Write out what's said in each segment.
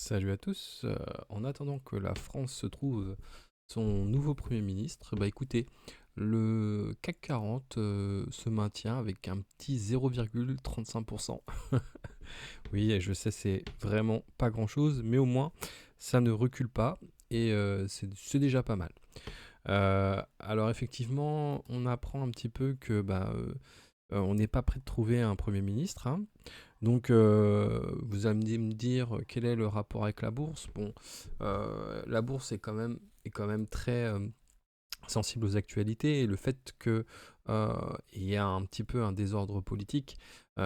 Salut à tous. En attendant que la France se trouve son nouveau Premier ministre, bah écoutez, le CAC 40 se maintient avec un petit 0,35%. Oui, et je sais, c'est vraiment pas grand-chose, mais au moins, ça ne recule pas et c'est déjà pas mal. Alors effectivement, on apprend un petit peu que on n'est pas prêt de trouver un Premier ministre, hein. Donc, vous allez me dire quel est le rapport avec la bourse. Bon, la bourse est quand même très sensible aux actualités et le fait que il y a un petit peu un désordre politique,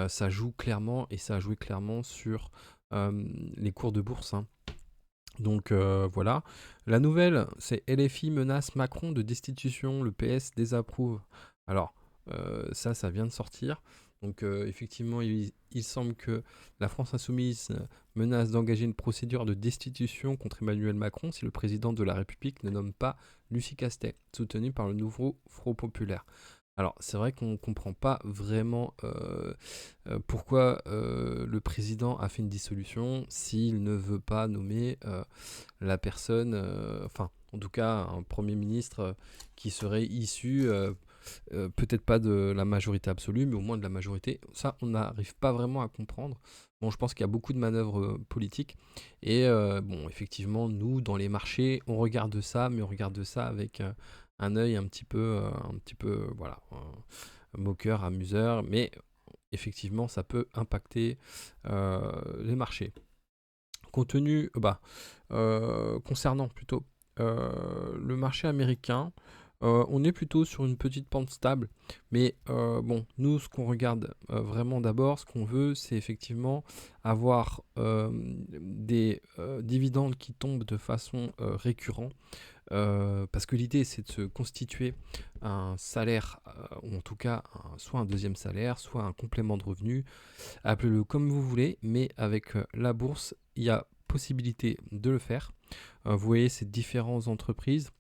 ça joue clairement et ça a joué clairement sur les cours de bourse, hein. Donc voilà. La nouvelle, c'est LFI menace Macron de destitution, le PS désapprouve. Alors, ça vient de sortir. Donc effectivement, il semble que la France insoumise menace d'engager une procédure de destitution contre Emmanuel Macron si le président de la République ne nomme pas Lucie Castet, soutenue par le nouveau Front populaire. Alors, c'est vrai qu'on ne comprend pas vraiment pourquoi le président a fait une dissolution s'il ne veut pas nommer la personne, enfin, en tout cas, un Premier ministre qui serait issu, peut-être pas de la majorité absolue, mais au moins de la majorité. Ça, on n'arrive pas vraiment à comprendre. Bon, je pense qu'il y a beaucoup de manœuvres politiques. Et bon, effectivement, nous, dans les marchés, on regarde ça, mais on regarde ça avec un œil un petit peu, voilà, moqueur, amuseur. Mais effectivement, ça peut impacter les marchés. Concernant plutôt le marché américain, on est plutôt sur une petite pente stable. Mais bon, nous, ce qu'on regarde vraiment d'abord, ce qu'on veut, c'est effectivement avoir des dividendes qui tombent de façon récurrente. Parce que l'idée, c'est de se constituer un salaire, ou en tout cas soit un deuxième salaire, soit un complément de revenu, appelez-le comme vous voulez, mais avec la bourse, il y a possibilité de le faire. Vous voyez, ces différentes entreprises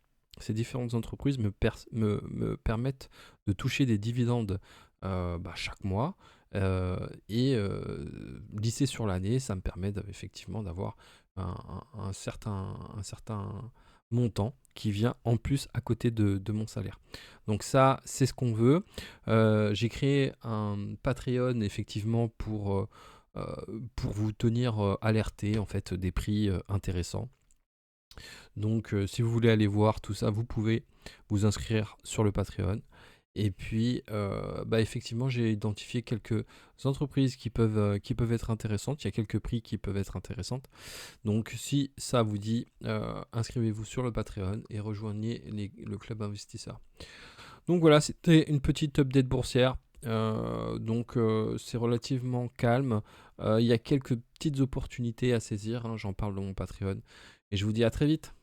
me permettent de toucher des dividendes chaque mois. Et lisser sur l'année, ça me permet effectivement d'avoir un certain montant qui vient en plus à côté de mon salaire. Donc ça, c'est ce qu'on veut. J'ai créé un Patreon effectivement pour vous tenir alerté en fait des prix intéressants. Donc si vous voulez aller voir tout ça, vous pouvez vous inscrire sur le Patreon. Et puis, effectivement, j'ai identifié quelques entreprises qui peuvent être intéressantes. Il y a quelques prix qui peuvent être intéressantes. Donc, si ça vous dit, inscrivez-vous sur le Patreon et rejoignez le club investisseur. Donc voilà, c'était une petite update boursière. Donc c'est relativement calme. Il y a quelques petites opportunités à saisir, hein, j'en parle dans mon Patreon. Et je vous dis à très vite.